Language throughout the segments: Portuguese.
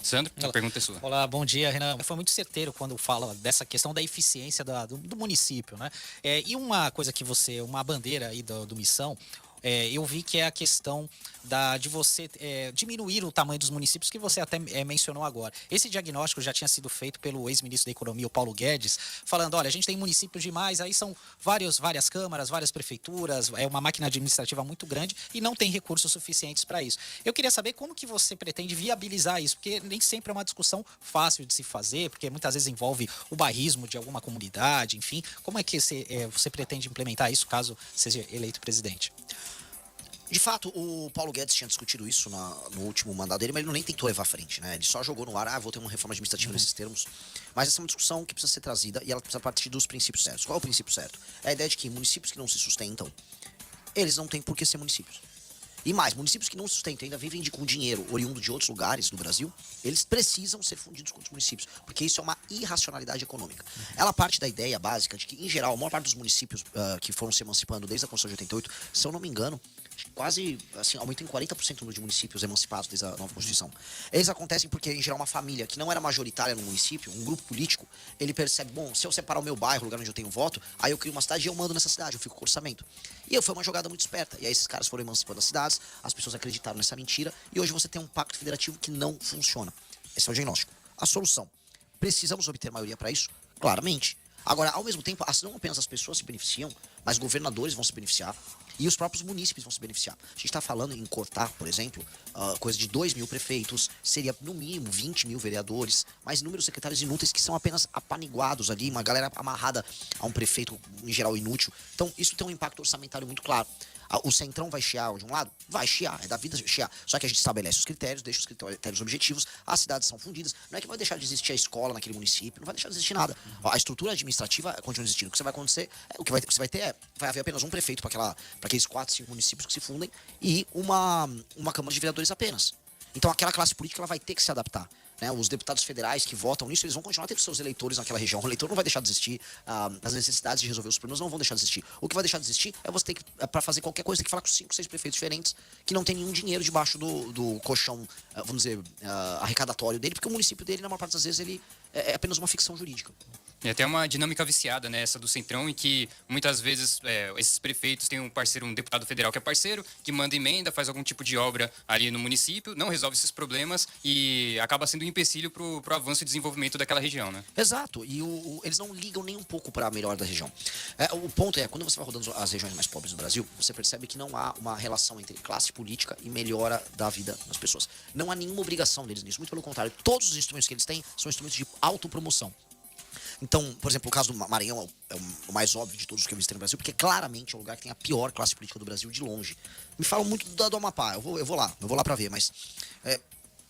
Sandro, a pergunta é sua. Olá, bom dia, Renan. Foi muito certeiro quando fala dessa questão da eficiência do município, né? E uma coisa que uma bandeira aí do Missão, eu vi que é a questão de você diminuir o tamanho dos municípios, que você até mencionou agora. Esse diagnóstico já tinha sido feito pelo ex-ministro da Economia, o Paulo Guedes, falando, olha, a gente tem municípios demais, aí são várias câmaras, várias prefeituras, é uma máquina administrativa muito grande e não tem recursos suficientes para isso. Eu queria saber como que você pretende viabilizar isso, porque nem sempre é uma discussão fácil de se fazer, porque muitas vezes envolve o bairrismo de alguma comunidade, enfim. Como é que você pretende implementar isso caso seja eleito presidente? De fato, o Paulo Guedes tinha discutido isso no último mandato dele, mas ele nem tentou levar à frente, né? Ele só jogou no ar, vou ter uma reforma administrativa nesses termos. Mas essa é uma discussão que precisa ser trazida e ela precisa partir dos princípios certos. Qual é o princípio certo? É a ideia de que municípios que não se sustentam, eles não têm por que ser municípios. E mais, municípios que não se sustentam ainda vivem com dinheiro oriundo de outros lugares do Brasil, eles precisam ser fundidos com os municípios, porque isso é uma irracionalidade econômica. Ela parte da ideia básica de que, em geral, a maior parte dos municípios que foram se emancipando desde a Constituição de 88, se eu não me engano, quase, assim, aumentou em 40% o número de municípios emancipados desde a nova Constituição. Eles acontecem porque, em geral, uma família que não era majoritária no município, um grupo político, ele percebe, bom, se eu separar o meu bairro, o lugar onde eu tenho voto, aí eu crio uma cidade e eu mando nessa cidade, eu fico com orçamento. E foi uma jogada muito esperta. E aí esses caras foram emancipando as cidades, as pessoas acreditaram nessa mentira, e hoje você tem um pacto federativo que não funciona. Esse é o diagnóstico. A solução. Precisamos obter maioria para isso? Claramente. Agora, ao mesmo tempo, não apenas as pessoas se beneficiam, mas governadores vão se beneficiar e os próprios munícipes vão se beneficiar. A gente está falando em cortar, por exemplo, coisa de 2 mil prefeitos, seria no mínimo 20 mil vereadores, mais inúmeros secretários inúteis que são apenas apaniguados ali, uma galera amarrada a um prefeito, em geral, inútil. Então, isso tem um impacto orçamentário muito claro. O Centrão vai chiar de um lado? Vai chiar, é da vida chiar. Só que a gente estabelece os critérios, deixa os critérios objetivos, as cidades são fundidas. Não é que vai deixar de existir a escola naquele município, não vai deixar de existir nada. A estrutura administrativa continua existindo. O que vai acontecer, você vai ter vai haver apenas um prefeito para aqueles 4, 5 municípios que se fundem e uma Câmara de Vereadores apenas. Então aquela classe política ela vai ter que se adaptar. Né? Os deputados federais que votam nisso, eles vão continuar tendo seus eleitores naquela região. O eleitor não vai deixar de existir, as necessidades de resolver os problemas não vão deixar de existir. O que vai deixar de existir é você ter que, para fazer qualquer coisa, ter que falar com 5, 6 prefeitos diferentes que não tem nenhum dinheiro debaixo do colchão, vamos dizer, arrecadatório dele, porque o município dele, na maior parte das vezes, ele é apenas uma ficção jurídica. E até uma dinâmica viciada, né, essa do Centrão, em que muitas vezes esses prefeitos têm um parceiro, um deputado federal que é parceiro, que manda emenda, faz algum tipo de obra ali no município, não resolve esses problemas e acaba sendo um empecilho pro avanço e desenvolvimento daquela região, né? Exato, e eles não ligam nem um pouco para a melhor da região. O ponto é, quando você vai rodando as regiões mais pobres do Brasil, você percebe que não há uma relação entre classe política e melhora da vida das pessoas. Não há nenhuma obrigação deles nisso, muito pelo contrário, todos os instrumentos que eles têm são instrumentos de autopromoção. Então, por exemplo, o caso do Maranhão é o mais óbvio de todos os que eu visitei no Brasil, porque claramente é o lugar que tem a pior classe política do Brasil de longe. Me falam muito do Amapá, eu vou lá pra ver, mas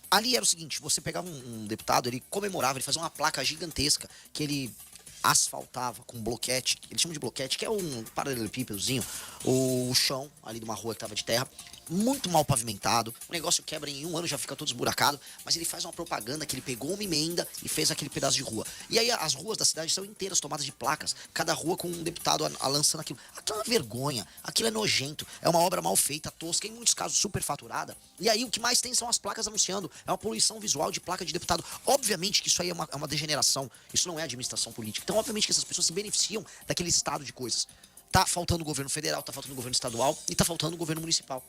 ali era o seguinte, você pegava um deputado, ele comemorava, ele fazia uma placa gigantesca que ele asfaltava com bloquete, eles chamam de bloquete, que é um paralelepípedozinho, o chão ali de uma rua que tava de terra, muito mal pavimentado, o negócio quebra em 1 ano, já fica todo esburacado, mas ele faz uma propaganda que ele pegou uma emenda e fez aquele pedaço de rua. E aí as ruas da cidade são inteiras tomadas de placas, cada rua com um deputado lançando aquilo. Aquilo é uma vergonha, aquilo é nojento, é uma obra mal feita, tosca, em muitos casos superfaturada. E aí o que mais tem são as placas anunciando, é uma poluição visual de placa de deputado. Obviamente que isso aí é uma degeneração, isso não é administração política. Então, obviamente que essas pessoas se beneficiam daquele estado de coisas. Tá faltando governo federal, tá faltando governo estadual e tá faltando governo municipal.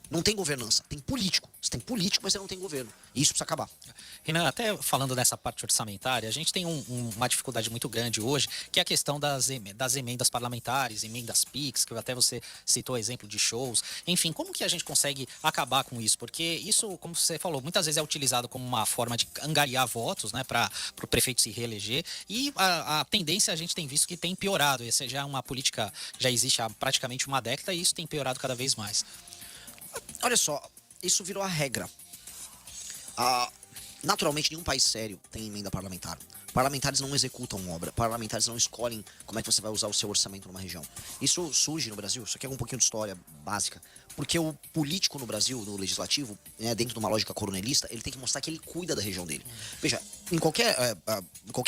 Não tem governança, tem político. Você tem político, mas você não tem governo. E isso precisa acabar. Renan, até falando dessa parte orçamentária, a gente tem uma dificuldade muito grande hoje, que é a questão das emendas parlamentares, emendas PIX, que até você citou exemplo de shows. Enfim, como que a gente consegue acabar com isso? Porque isso, como você falou, muitas vezes é utilizado como uma forma de angariar votos, né, para o prefeito se reeleger. E a tendência a gente tem visto que tem piorado. Essa já é uma política, já existe há praticamente uma década e isso tem piorado cada vez mais. Olha só, isso virou a regra. Naturalmente, nenhum país sério tem emenda parlamentar. Parlamentares não executam obra, parlamentares não escolhem como é que você vai usar o seu orçamento numa região. Isso surge no Brasil, isso aqui é um pouquinho de história básica, porque o político no Brasil, no legislativo, dentro de uma lógica coronelista, ele tem que mostrar que ele cuida da região dele. Veja, em qualquer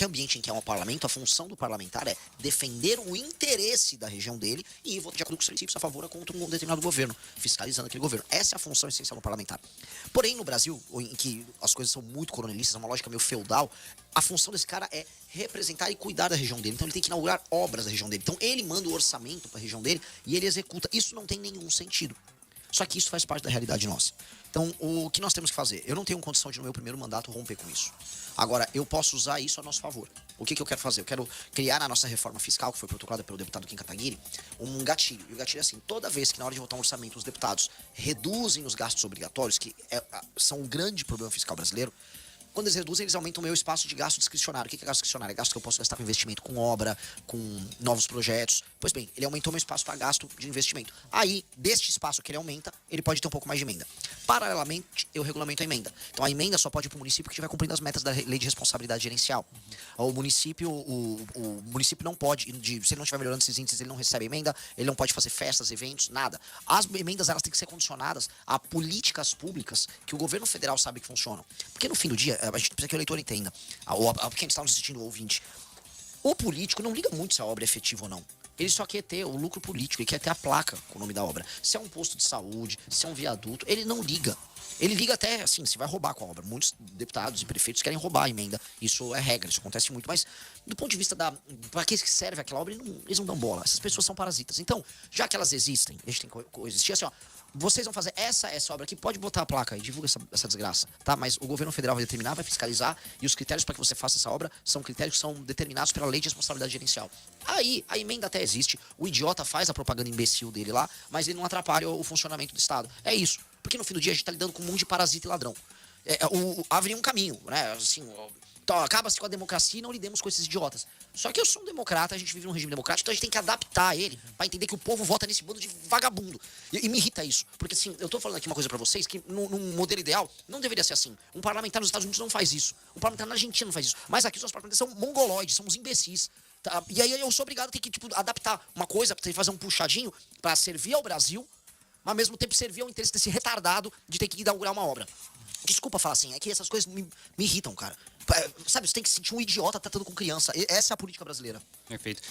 ambiente em que há um parlamento, a função do parlamentar é defender o interesse da região dele e votar de acordo com os princípios a favor ou contra um determinado governo, fiscalizando aquele governo. Essa é a função essencial do parlamentar. Porém, no Brasil, em que as coisas são muito coronelistas, é uma lógica meio feudal, a função desse cara é representar e cuidar da região dele. Então ele tem que inaugurar obras da região dele. Então ele manda o orçamento para a região dele e ele executa. Isso não tem nenhum sentido. Só que isso faz parte da realidade nossa. Então, o que nós temos que fazer? Eu não tenho condição de, no meu primeiro mandato, romper com isso. Agora, eu posso usar isso a nosso favor. O que eu quero fazer? Eu quero criar na nossa reforma fiscal, que foi protocolada pelo deputado Kim Kataguiri, um gatilho. E o gatilho é assim, toda vez que na hora de votar um orçamento os deputados reduzem os gastos obrigatórios, que são um grande problema fiscal brasileiro, quando eles reduzem, eles aumentam o meu espaço de gasto discricionário. O que é gasto discricionário? É gasto que eu posso gastar com investimento, com obra, com novos projetos. Pois bem, ele aumentou meu espaço para gasto de investimento. Aí, deste espaço que ele aumenta, ele pode ter um pouco mais de emenda. Paralelamente, eu regulamento a emenda. Então, a emenda só pode ir para o município que estiver cumprindo as metas da Lei de Responsabilidade Gerencial. O município não pode, se ele não estiver melhorando esses índices, ele não recebe emenda, ele não pode fazer festas, eventos, nada. As emendas, elas têm que ser condicionadas a políticas públicas que o governo federal sabe que funcionam. Porque no fim do dia, a gente precisa que o eleitor entenda, quem está nos assistindo, o ouvinte, o político não liga muito se a obra é efetiva ou não. Ele só quer ter o lucro político, ele quer ter a placa com o nome da obra. Se é um posto de saúde, se é um viaduto, ele não liga. Ele liga até, assim, se vai roubar com a obra. Muitos deputados e prefeitos querem roubar a emenda. Isso é regra, isso acontece muito. Mas, do ponto de vista para que serve aquela obra, eles não dão bola. Essas pessoas são parasitas. Então, já que elas existem, a gente tem que coexistir assim, ó. Vocês vão fazer essa obra aqui, pode botar a placa e divulga essa desgraça, tá? Mas o governo federal vai determinar, vai fiscalizar, e os critérios para que você faça essa obra são critérios que são determinados pela Lei de Responsabilidade Gerencial. Aí, a emenda até existe, o idiota faz a propaganda imbecil dele lá, mas ele não atrapalha o funcionamento do Estado. É isso. Porque no fim do dia a gente tá lidando com um mundo de parasita e ladrão. Haveria um caminho, né? Assim, então, acaba-se com a democracia e não lidemos com esses idiotas. Só que eu sou um democrata, a gente vive num regime democrático, então a gente tem que adaptar ele pra entender que o povo vota nesse bando de vagabundo. E me irrita isso. Porque assim, eu tô falando aqui uma coisa pra vocês que num modelo ideal não deveria ser assim. Um parlamentar nos Estados Unidos não faz isso. Um parlamentar na Argentina não faz isso. Mas aqui os nossos parlamentares são mongoloides, são uns imbecis. Tá? E aí eu sou obrigado a ter que adaptar uma coisa, ter que fazer um puxadinho pra servir ao Brasil, mas ao mesmo tempo servir ao interesse desse retardado de ter que inaugurar uma obra. Desculpa falar assim, é que essas coisas me irritam, cara. Sabe, você tem que sentir um idiota tratando com criança. Essa é a política brasileira. Perfeito.